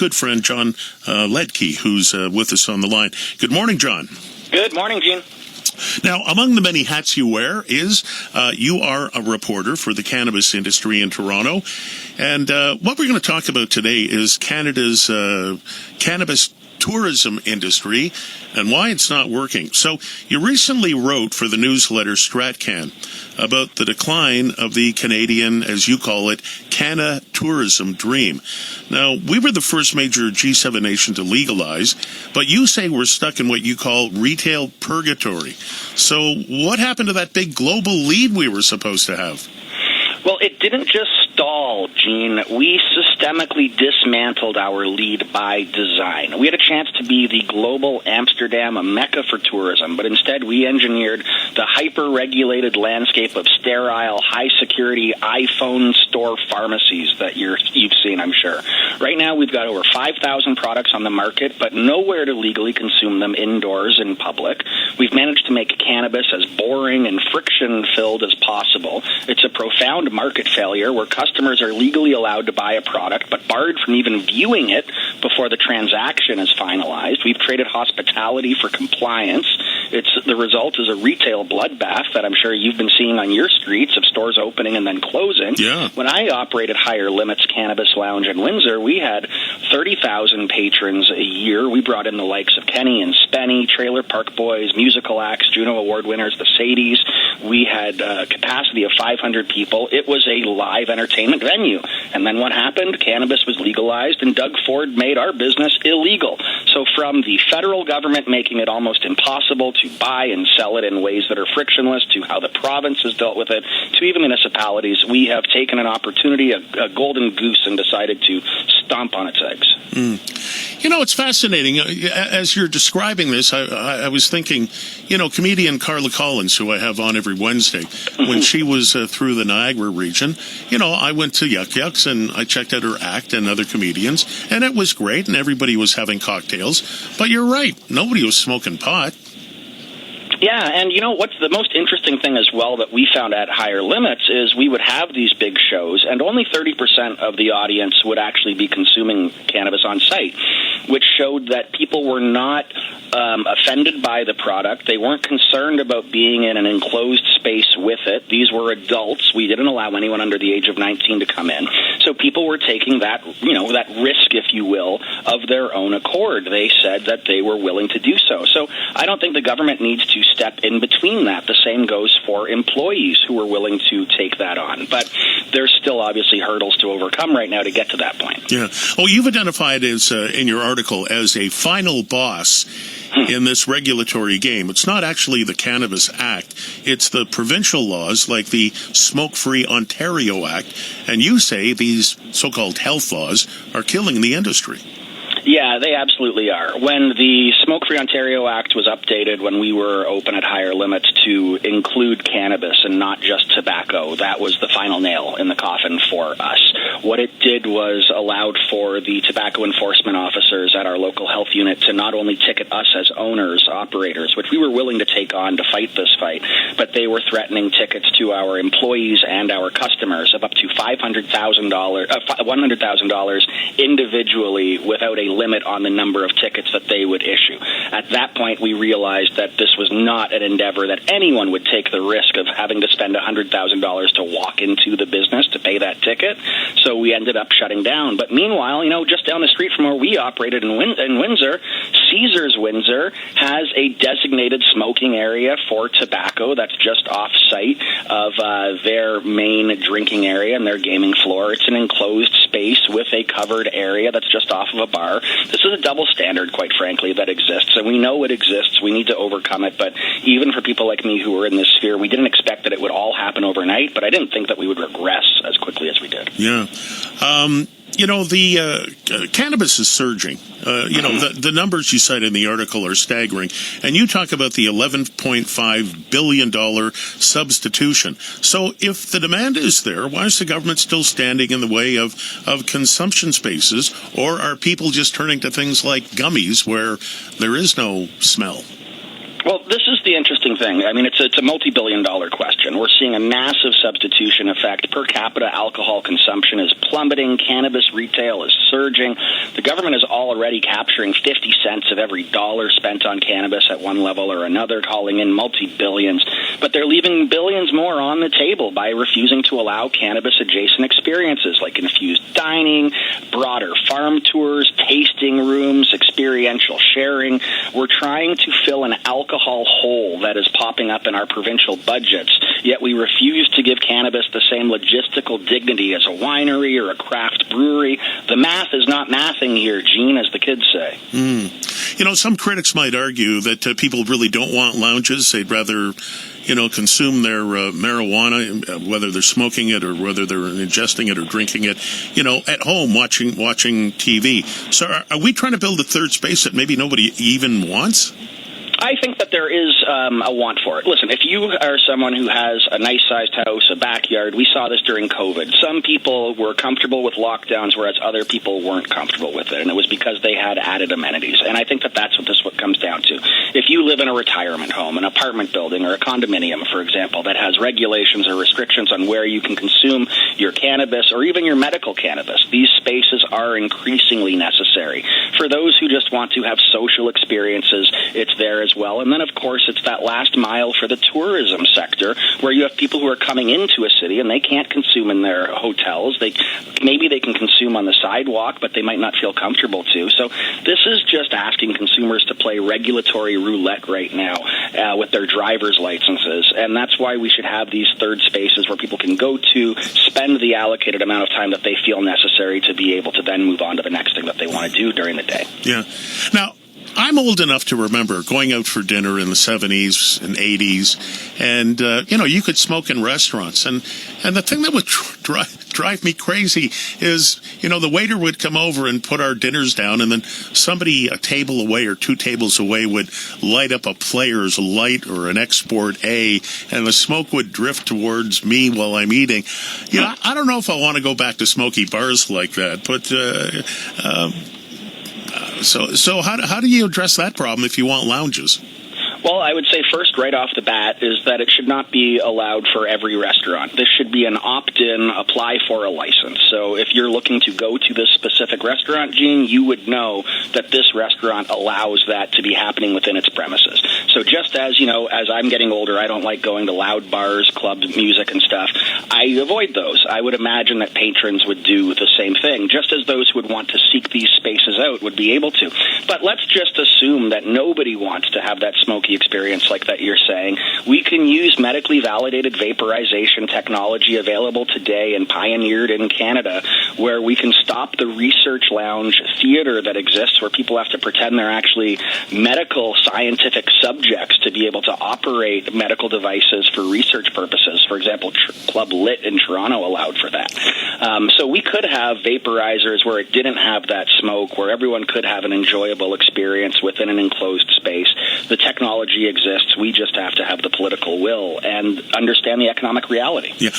good friend, Jon Liedtke, who's with us on the line. Good morning, John. Good morning, Gene. Now, among the many hats you wear is you are a reporter for the cannabis industry in Toronto. And what we're going to talk about today is Canada's cannabis tourism industry and why it's not working. So you recently wrote for the newsletter StratCan about the decline of the Canadian, as you call it, Canna tourism dream. Now, we were the first major G7 nation to legalize, but you say we're stuck in what you call retail purgatory. So what happened to that big global lead we were supposed to have? Well, it didn't just stall, Gene. We systemically dismantled our lead by design. We had a chance to be the global Amsterdam, a mecca for tourism, but instead we engineered the hyper-regulated landscape of sterile, high-security iPhone store pharmacies that you've seen, I'm sure. Right now we've got over 5,000 products on the market, but nowhere to legally consume them indoors in public. We've managed to make cannabis as boring and friction-filled as possible. It's a profound market failure where customers are legally allowed to buy a product but barred from even viewing it before the transaction is finalized. We've traded hospitality for compliance. The result is a retail bloodbath that I'm sure you've been seeing on your streets of stores opening and then closing. Yeah. When I operated Higher Limits Cannabis Lounge in Windsor, we had 30,000 patrons a year. We brought in the likes of Kenny and Spenny, Trailer Park Boys, musical acts, Juno Award winners, the Sadies. We had a capacity of 500 people. It was a live entertainment venue. And then what happened? Cannabis was legalized, and Doug Ford made our business illegal. So from the federal government making it almost impossible to buy and sell it in ways that are frictionless, to how the province has dealt with it, to even municipalities, we have taken an opportunity, a golden goose, and decided to stomp on its eggs. You know, it's fascinating. As you're describing this, I was thinking, comedian Carla Collins, who I have on every Wednesday, when she was through the Niagara region, I went to Yuck Yucks and I checked out her act and other comedians, and it was great, and everybody was having cocktails. But you're right, nobody was smoking pot. Yeah, and what's the most interesting thing as well that we found at Higher Limits is we would have these big shows, and only 30% of the audience would actually be consuming cannabis on site, which showed that people were not offended by the product. They weren't concerned about being in an enclosed space with it. These were adults. We didn't allow anyone under the age of 19 to come in. So people were taking that, that risk, if you will, of their own accord. They said that they were willing to do so. So I don't think the government needs to step in between that. The same goes for employees who are willing to take that on. But there's still obviously hurdles to overcome right now to get to that point. Yeah. Oh, you've identified as in your article as a final boss in this regulatory game. It's not actually the Cannabis Act. It's the provincial laws like the Smoke-Free Ontario Act. And you say these so-called health laws are killing the industry. Yeah, they absolutely are. When the Smoke-Free Ontario Act was updated when we were open at Higher Limits to include cannabis and not just tobacco, that was the final nail in the coffin for us. What it did was allowed for the tobacco enforcement officers at our local health unit to not only ticket us as owners, operators, which we were willing to take on to fight this fight, but they were threatening tickets to our employees and our customers of up to $100,000 individually without a limit on the number of tickets that they would issue. At that point, we realized that this was not an endeavor that anyone would take the risk of having to spend $100,000 to walk into the business to pay that ticket. So we ended up shutting down. But meanwhile, just down the street from where we operated in Windsor, Caesars Windsor has a designated smoking area for tobacco that's just off-site of their main drinking area and their gaming floor. It's an enclosed space with a covered area that's just off of a bar. This is a double standard, quite frankly, that exists, and we know it exists. We need to overcome it, but even for people like me who are in this sphere, we didn't expect that it would all happen overnight, but I didn't think that we would regress as quickly as we did. Yeah. The cannabis is surging. The numbers you cite in the article are staggering. And you talk about the $11.5 billion substitution. So if the demand is there, why is the government still standing in the way of consumption spaces? Or are people just turning to things like gummies where there is no smell? Well, this is the interesting thing. I mean, it's a multi-billion-dollar question. We're seeing a massive substitution effect. Per capita alcohol consumption is plummeting. Cannabis retail is surging. The government is already capturing 50 cents of every dollar spent on cannabis at one level or another, calling in multi-billions. But they're leaving billions more on the table by refusing to allow cannabis-adjacent experiences like infused dining, broader farm tours, tasting rooms, experiential sharing. We're trying to fill an alcohol hole that is popping up in our provincial budgets, yet we refuse to give cannabis the same logistical dignity as a winery or a craft brewery. The math is not mathing here, Gene, as the kids say. You know, some critics might argue that people really don't want lounges. They'd rather, consume their marijuana, whether they're smoking it or whether they're ingesting it or drinking it, at home watching TV. So are we trying to build a third space that maybe nobody even wants? I think that there is a want for it. Listen, if you are someone who has a nice-sized house, a backyard, we saw this during COVID. Some people were comfortable with lockdowns, whereas other people weren't comfortable with it, and it was because they had added amenities. And I think that that's what comes down to. If you live in a retirement home, an apartment building, or a condominium, for example, that has regulations or restrictions on where you can consume your cannabis or even your medical cannabis, these spaces are increasingly necessary. For those who just want to have social experiences, it's there as well. And then, of course, it's that last mile for the tourism sector where you have people who are coming into a city and they can't consume in their hotels. Maybe they can consume on the sidewalk, but they might not feel comfortable to. So this is just asking consumers to play regulatory roulette right now with their driver's licenses. And that's why we should have these third spaces where people can go to, spend the allocated amount of time that they feel necessary to be able to then move on to the next thing that they want to do during the day. Yeah. Now, I'm old enough to remember going out for dinner in the 70s and 80s, and, you could smoke in restaurants. And the thing that would drive me crazy is, the waiter would come over and put our dinners down, and then somebody a table away or two tables away would light up a Player's Light or an Export A, and the smoke would drift towards me while I'm eating. I don't know if I want to go back to smoky bars like that, but... So how do you address that problem if you want lounges? Well, I would say first, right off the bat, is that it should not be allowed for every restaurant. This should be an opt-in, apply for a license. So if you're looking to go to this specific restaurant, Gene, you would know that this restaurant allows that to be happening within its premises. So just as, as I'm getting older, I don't like going to loud bars, clubs, music and stuff. I avoid those. I would imagine that patrons would do the same thing, just as those who would want to seek these spaces out would be able to. But let's just assume that nobody wants to have that smoky experience like that you're saying. We can use medically validated vaporization technology available today and pioneered in Canada, where we can stop the research lounge theater that exists where people have to pretend they're actually medical scientific subjects to be able to operate medical devices for research purposes. For example, Club Lit in Toronto allowed for that. So we could have vaporizers where it didn't have that smoke, where everyone could have an enjoyable experience within an enclosed space. The technology exists. We just have to have the political will and understand the economic reality. Yeah,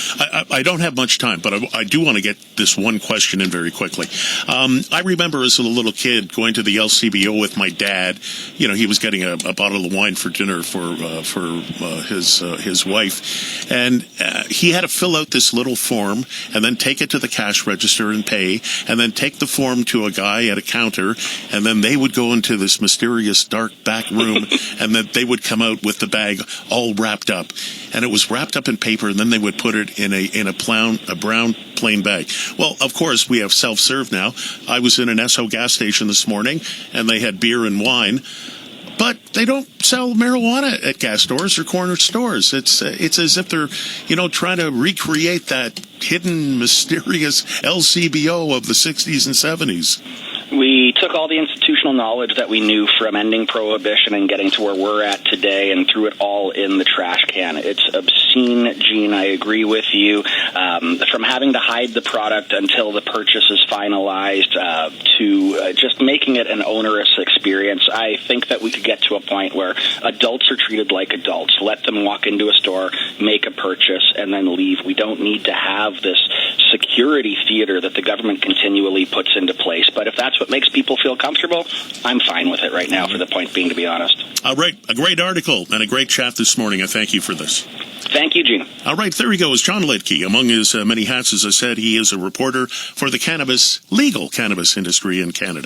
I don't have much time, but I do want to get this one question in very quickly. I remember as a little kid going to the LCBO with my dad. He was getting a bottle of wine for dinner for his wife, and he had to fill out this little form and then take it to the cash register and pay, and then take the form to a guy at a counter, and then they would go into this mysterious dark back room, and then they would come out with the bag all wrapped up, and it was wrapped up in paper, and then they would put it in a brown plain bag. Well, of course, we have self-serve now. I was in an Esso gas station this morning, and they had beer and wine, but they don't sell marijuana at gas stores or corner stores. It's as if they're, trying to recreate that hidden, mysterious LCBO of the 60s and 70s. We took all the institutional knowledge that we knew from ending prohibition and getting to where we're at today and threw it all in the trash can. It's obscene, Gene. I agree with you. From having to hide the product until the purchase is finalized to just making it an onerous experience, I think that we could get to a point where adults are treated like adults. Let them walk into a store, make a purchase, and then leave. We don't need to have this security theater that the government continually puts into place. But if that's that's what makes people feel comfortable, I'm fine with it right now, for the point being, to be honest. All right. A great article and a great chat this morning. I thank you for this. Thank you, Gene. All right. There he goes. Jon Liedtke. Among his many hats, as I said, he is a reporter for the legal cannabis industry in Canada.